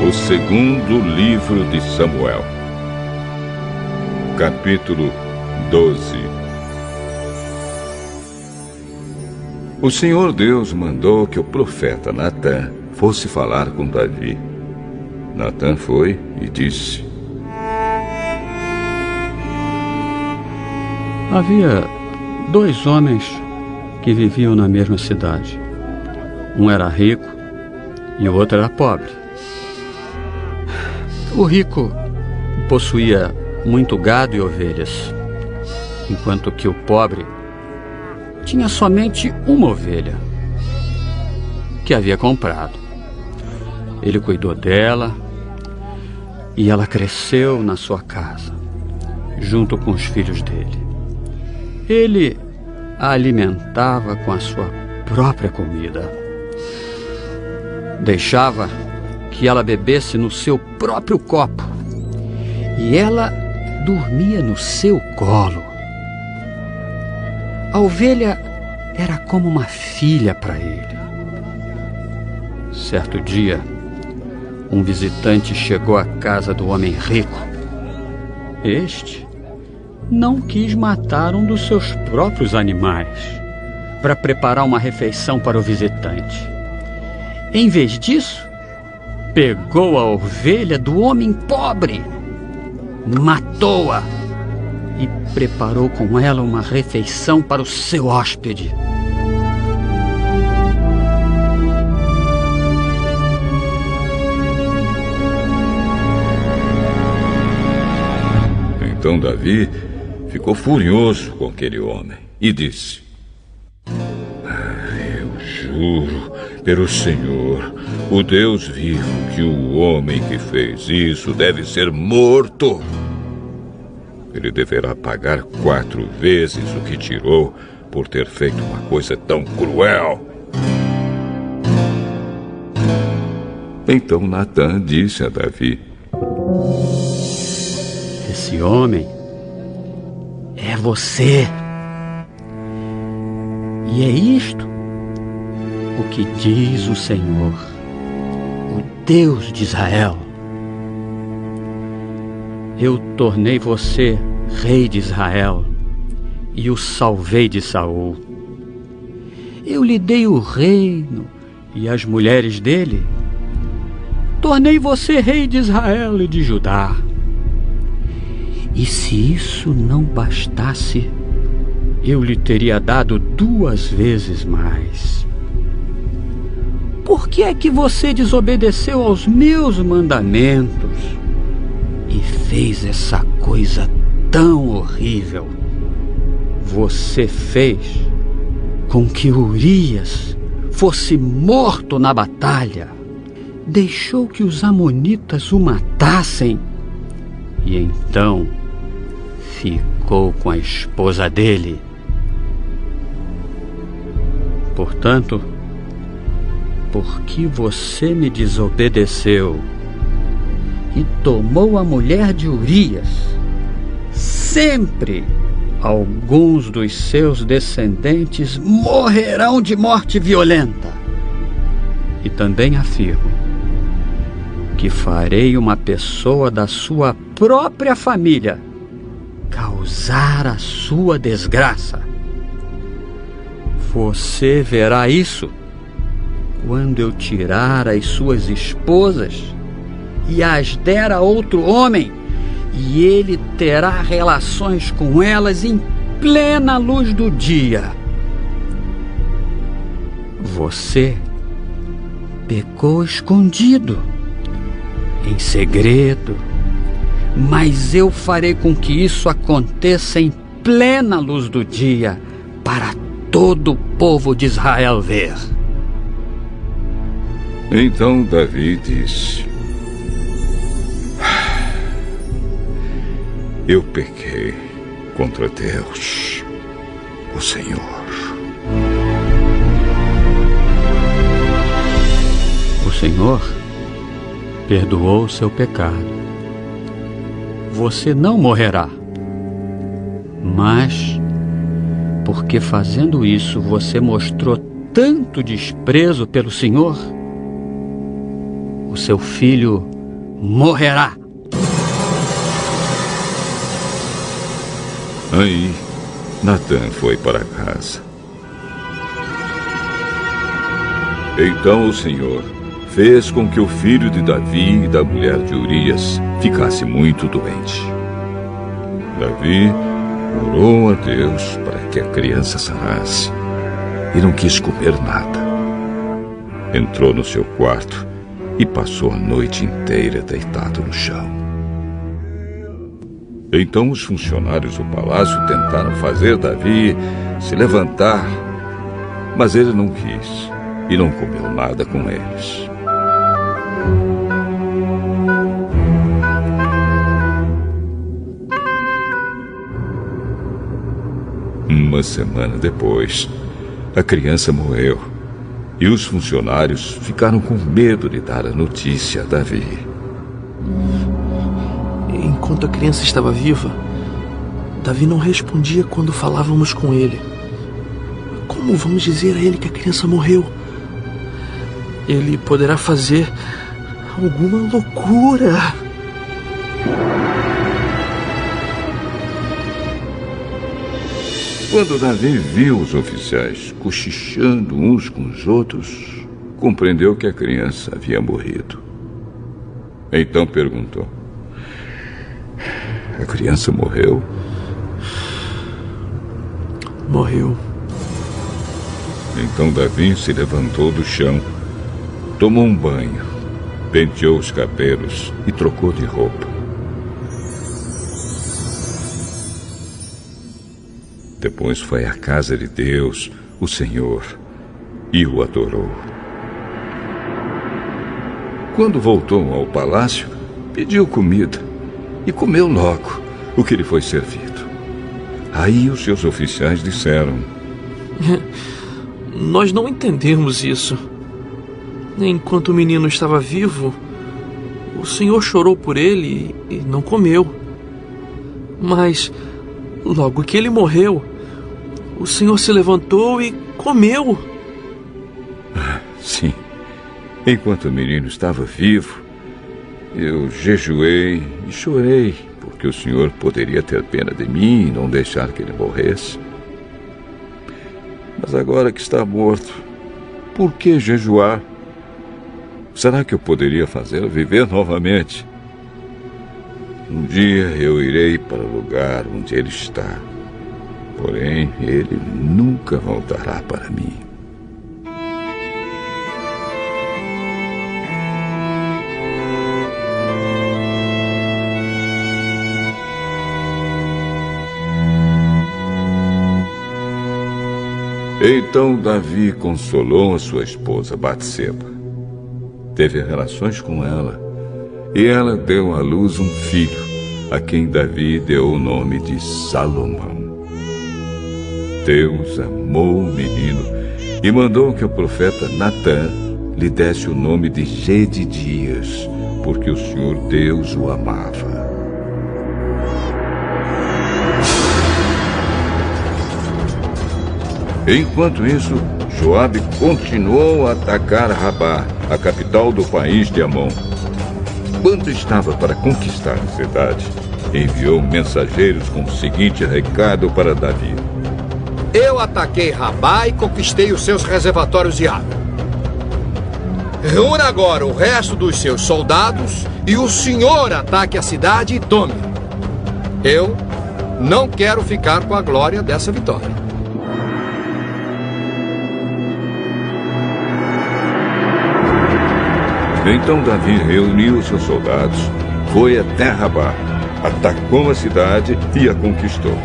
O segundo livro de Samuel, capítulo 12. O Senhor Deus mandou que o profeta Natã fosse falar com Davi. Natã foi e disse: Havia 2 homens que viviam na mesma cidade. Um era rico e o outro era pobre. O rico possuía muito gado e ovelhas, enquanto que o pobre tinha somente uma ovelha que havia comprado. Ele cuidou dela e ela cresceu na sua casa, junto com os filhos dele. Ele a alimentava com a sua própria comida. Deixava que ela bebesse no seu próprio copo e ela dormia no seu colo. A ovelha era como uma filha para ele. Certo dia, um visitante chegou à casa do homem rico. Este não quis matar um dos seus próprios animais para preparar uma refeição para o visitante. Em vez disso, pegou a ovelha do homem pobre, matou-a e preparou com ela uma refeição para o seu hóspede. Então Davi ficou furioso com aquele homem e disse: Eu juro pelo Senhor, o Deus vivo, que o homem que fez isso deve ser morto. Ele deverá pagar 4 vezes o que tirou por ter feito uma coisa tão cruel. Então Natã disse a Davi: Esse homem é você. E é isto o que diz o Senhor, o Deus de Israel. Eu tornei você rei de Israel e o salvei de Saul. Eu lhe dei o reino e as mulheres dele. Tornei você rei de Israel e de Judá. E se isso não bastasse, eu lhe teria dado 2 vezes mais. Por que é que você desobedeceu aos meus mandamentos e fez essa coisa tão horrível? Você fez com que Urias fosse morto na batalha, deixou que os amonitas o matassem e então ficou com a esposa dele. Portanto, porque você me desobedeceu e tomou a mulher de Urias, sempre alguns dos seus descendentes morrerão de morte violenta. E também afirmo que farei uma pessoa da sua própria família causar a sua desgraça. Você verá isso quando eu tirar as suas esposas e as der a outro homem, e ele terá relações com elas em plena luz do dia. Você pecou escondido, em segredo, mas eu farei com que isso aconteça em plena luz do dia, para todo o povo de Israel ver. Então Davi disse: Eu pequei contra Deus, o Senhor. O Senhor perdoou o seu pecado. Você não morrerá. Mas, porque fazendo isso você mostrou tanto desprezo pelo Senhor, o o seu filho morrerá. Aí, Natã foi para casa. Então o Senhor fez com que o filho de Davi e da mulher de Urias ficasse muito doente. Davi orou a Deus para que a criança sarasse e não quis comer nada. Entrou no seu quarto e passou a noite inteira deitado no chão. Então os funcionários do palácio tentaram fazer Davi se levantar, mas ele não quis e não comeu nada com eles. Uma semana depois, a criança morreu e os funcionários ficaram com medo de dar a notícia a Davi. Enquanto a criança estava viva, Davi não respondia quando falávamos com ele. Como vamos dizer a ele que a criança morreu? Ele poderá fazer alguma loucura. Quando Davi viu os oficiais cochichando uns com os outros, compreendeu que a criança havia morrido. Então perguntou: a criança morreu? Morreu. Então Davi se levantou do chão, tomou um banho, penteou os cabelos e trocou de roupa. Depois foi à casa de Deus, o Senhor, e o adorou. Quando voltou ao palácio, pediu comida e comeu logo o que lhe foi servido. Aí os seus oficiais disseram: nós não entendemos isso. Enquanto o menino estava vivo, o Senhor chorou por ele e não comeu. Mas logo que ele morreu, o Senhor se levantou e comeu. Sim. Enquanto o menino estava vivo, eu jejuei e chorei, porque o Senhor poderia ter pena de mim e não deixar que ele morresse. Mas agora que está morto, por que jejuar? Será que eu poderia fazê-lo viver novamente? Um dia eu irei para o lugar onde ele está. Porém, ele nunca voltará para mim. Então Davi consolou a sua esposa Batseba. Teve relações com ela e ela deu à luz um filho, a quem Davi deu o nome de Salomão. Deus amou o menino e mandou que o profeta Natã lhe desse o nome de Jedidias, porque o Senhor Deus o amava. Enquanto isso, Joabe continuou a atacar Rabá, a capital do país de Amon. Quando estava para conquistar a cidade, enviou mensageiros com o seguinte recado para Davi: eu ataquei Rabá e conquistei os seus reservatórios de água. Reúna agora o resto dos seus soldados e o senhor ataque a cidade e tome. Eu não quero ficar com a glória dessa vitória. Então Davi reuniu seus soldados, foi até Rabá, atacou a cidade e a conquistou.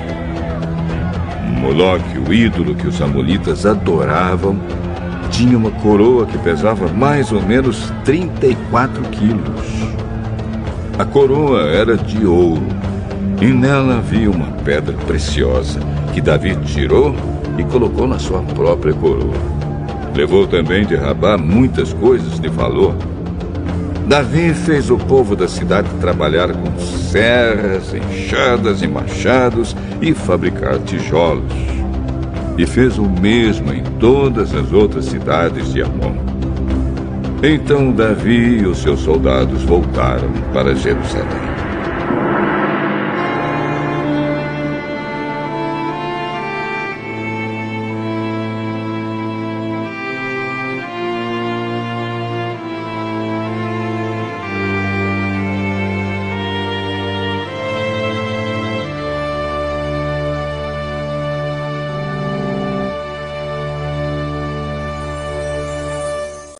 Moloque, o ídolo que os amonitas adoravam, tinha uma coroa que pesava mais ou menos 34 quilos. A coroa era de ouro e nela havia uma pedra preciosa que Davi tirou e colocou na sua própria coroa. Levou também de Rabá muitas coisas de valor. Davi fez o povo da cidade trabalhar com serras, enxadas e machados e fabricar tijolos. E fez o mesmo em todas as outras cidades de Amon. Então Davi e os seus soldados voltaram para Jerusalém.